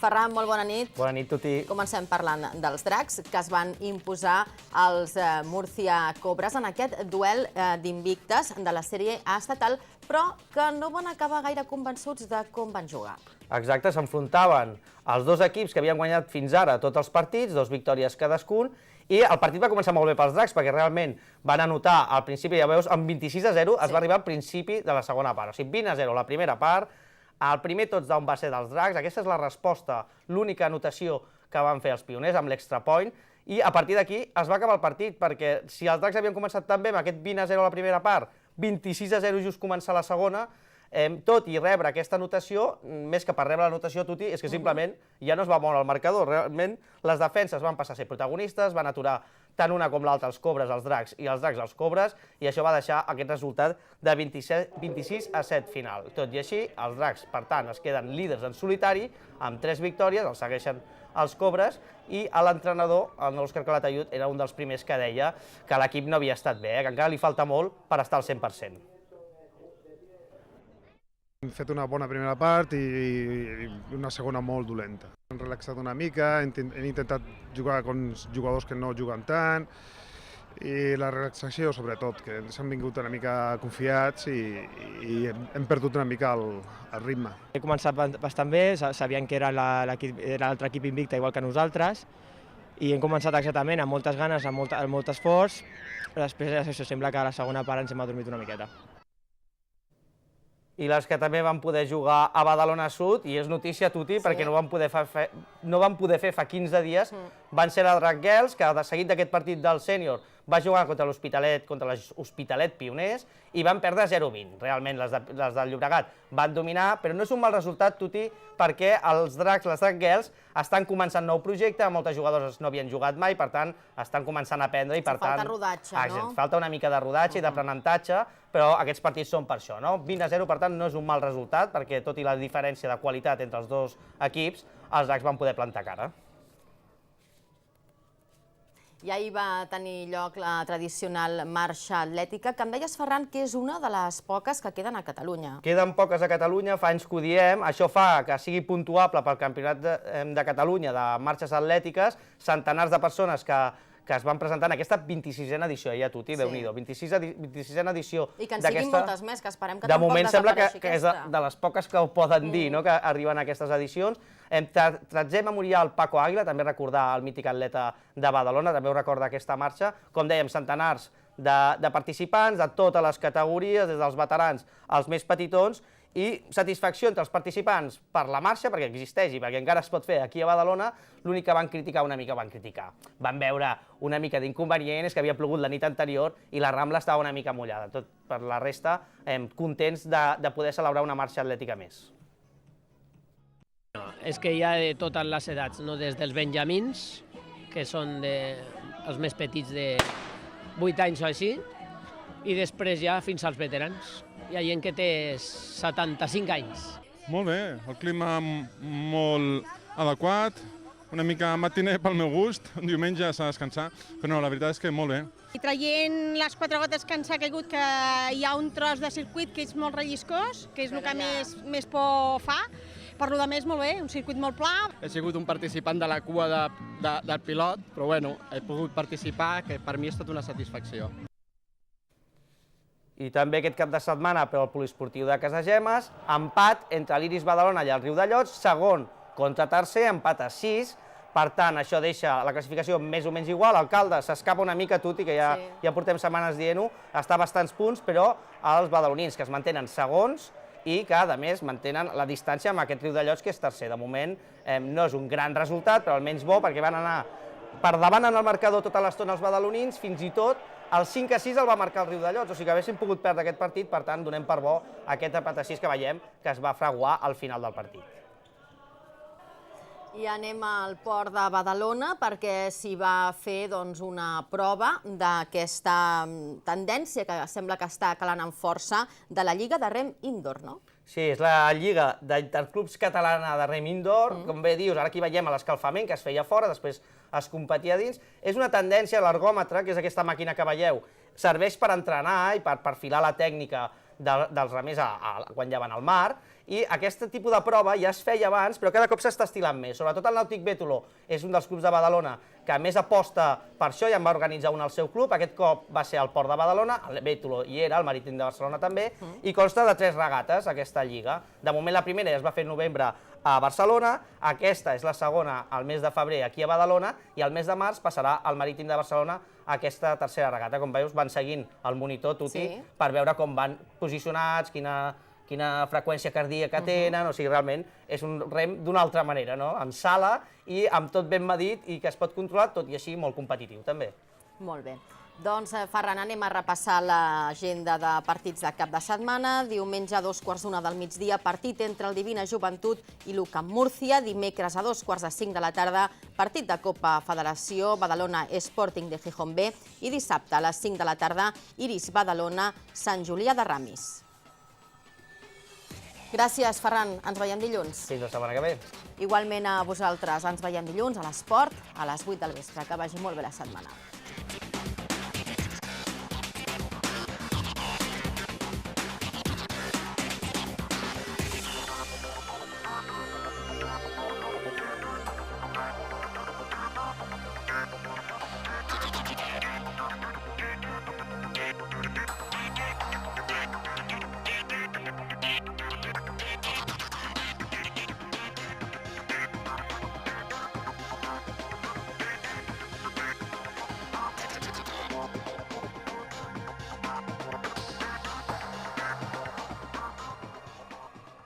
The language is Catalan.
Ferran, molt bona nit. Bona nit, Tuti. Comencem parlant dels dracs, que es van imposar als Murcia Cobras en aquest duel d'invictes de la sèrie A estatal, però que no van acabar gaire convençuts de com van jugar. Exacte, s'enfrontaven els dos equips que havien guanyat fins ara tots els partits, 2 victòries cadascun, i el partit va començar molt bé pels dracs, perquè realment van anotar al principi, ja veus, amb 26-0 es va arribar al principi de la segona part. O sigui, 20-0 la primera part, el primer touchdown va ser dels dracs, aquesta és la resposta, l'única anotació que van fer els pioners amb l'extra point, i a partir d'aquí es va acabar el partit, perquè si els dracs havien començat tan bé amb aquest 20-0 a la primera part, 26-0 just començar la segona, tot i rebre aquesta anotació, més que per rebre l'anotació, Tuti, és que simplement ja no es va moure el marcador. Realment, les defenses van passar a ser protagonistes, van aturar tant una com l'altra els Cobres, els dracs, i els dracs els Cobres, i això va deixar aquest resultat de 26-7 final. Tot i així, els dracs, per tant, es queden líders en solitari, amb 3 victòries, els segueixen els Cobres, i l'entrenador, el Òscar Calatayud, era un dels primers que deia que l'equip no havia estat bé, que encara li falta molt per estar al 100%. Hem fet una bona primera part i una segona molt dolenta. Hem relaxat una mica, hem intentat jugar amb jugadors que no juguen tant, i la relaxació sobretot, que ens han vingut una mica confiats i hem perdut una mica el ritme. He començat bastant bé, sabien que era l'altre equip invicte igual que nosaltres, i hem començat exactament amb moltes ganes, amb molt esforç, però després això sembla que a la segona part ens hem adormit una miqueta. I les que també van poder jugar a Badalona Sud, i és notícia, Tuti, perquè no van poder fer fa 15 dies, van ser els Drac Girls, que seguit d'aquest partit del sènior va jugar contra l'Hospitalet Pioners, i van perdre 0-20. Realment, les del Llobregat van dominar, però no és un mal resultat, Tuti, perquè els Dracs, les Drac Girls, estan començant nou projecte, moltes jugadores no havien jugat mai, per tant, estan començant a aprendre i, per tant... Falta rodatge, no? Falta una mica de rodatge i d'aprenentatge, però aquests partits són per això, no? 20-0, per tant, no és un mal resultat, perquè tot i la diferència de qualitat entre els dos equips, els Dracs van poder plantar cara. I ahir va tenir lloc la tradicional marxa atlètica, que em deies, Ferran, que és una de les poques que queden a Catalunya. Queden poques a Catalunya, fa anys que ho diem, això fa que sigui puntuable pel Campionat de Catalunya de marxes atlètiques, centenars de persones que es van presentar en aquesta 26a edició, ja, Tuti, Déu-n'hi-do, 26a edició d'aquesta... I que en siguin moltes més, que esperem que tampoc desapareixi aquesta. De moment sembla que és de les poques que ho poden dir, que arriben a aquestes edicions. Tretzè memorial Paco Àguila, també recordar el mític atleta de Badalona, també ho recorda aquesta marxa. Com dèiem, centenars de participants de totes les categories, des dels veterans als més petitons, i satisfacció entre els participants per la marxa, perquè existeix i perquè encara es pot fer aquí a Badalona. L'únic que van criticar una mica, van veure una mica d'inconvenient, és que havia plogut la nit anterior i la Rambla estava una mica mullada. Tot per la resta, contents de poder celebrar una marxa atlètica més. És que hi ha de totes les edats, des dels benjamins, que són els més petits de 8 anys o així, i després ja fins als veterans. Hi ha gent que té 75 anys. Molt bé, el clima molt adequat, una mica matiner pel meu gust, un diumenge s'ha de descansar, però no, la veritat és que molt bé. I traient les 4 gotes que ens ha caigut, que hi ha un tros de circuit que és molt relliscós, que és el que més por fa. Per lo demés, molt bé, un circuit molt pla. He sigut un participant de la cua del pilot, però bueno, he pogut participar, que per mi és tota una satisfacció. I també aquest cap de setmana per al poliesportiu de Casagemes, empat entre l'Iris Badalona i el Riudellots, segon contra tercer, empat a 6, per tant, això deixa la classificació més o menys igual. L'alcalde s'escapa una mica, Tuti, que ja portem setmanes dient-ho, està a bastants punts, però els badalonins, que es mantenen segons, i que, a més, mantenen la distància amb aquest Riudellots, que és tercer. De moment, no és un gran resultat, però almenys bo, perquè van anar per davant en el marcador tota l'estona els badalonins, fins i tot el 5-6 el va marcar el Riudellots, o sigui que haguéssim pogut perdre aquest partit, per tant, donem per bo aquest empat a 6 que veiem que es va fraguar al final del partit. I anem al port de Badalona perquè s'hi va fer una prova d'aquesta tendència que sembla que està calant amb força de la Lliga de Rem Indoor, no? Sí, és la Lliga d'Interclubs Catalana de Rem Indoor, com bé dius, ara aquí veiem l'escalfament que es feia fora, després es competia dins. És una tendència, l'ergòmetre, que és aquesta màquina que veieu, serveix per entrenar i per perfilar la tècnica dels remers quan ja van al mar, i aquest tipus de prova ja es feia abans, però cada cop s'està estilant més. Sobretot el Nàutic Bétolo és un dels clubs de Badalona que més aposta per això i en va organitzar un al seu club. Aquest cop va ser al Port de Badalona, el Bétolo hi era, el Marítim de Barcelona també, i consta de 3 regates, aquesta lliga. De moment la primera ja es va fer en novembre a Barcelona, aquesta és la segona al mes de febrer aquí a Badalona, i al mes de març passarà al Marítim de Barcelona aquesta tercera regata. Com veus, van seguint el monitor Tuti per veure com van posicionats, quina freqüència cardíaca tenen, o sigui, realment és un rem d'una altra manera, no? En sala i amb tot ben medit i que es pot controlar, tot i així molt competitiu, també. Molt bé. Doncs, Ferran, anem a repassar l'agenda de partits de cap de setmana. Diumenge a 2:15 del migdia, partit entre el Divina Joventut i l'UCAM Múrcia. Dimecres a 2:45 de la tarda, partit de Copa Federació, Badalona Sporting de Gijón B. I dissabte a les 5 de la tarda, Iris Badalona, Sant Julià de Ramis. Gràcies, Ferran. Ens veiem dilluns. Fins la setmana que ve. Igualment a vosaltres. Ens veiem dilluns a l'Esport a les 8 del vespre. Que vagi molt bé la setmana.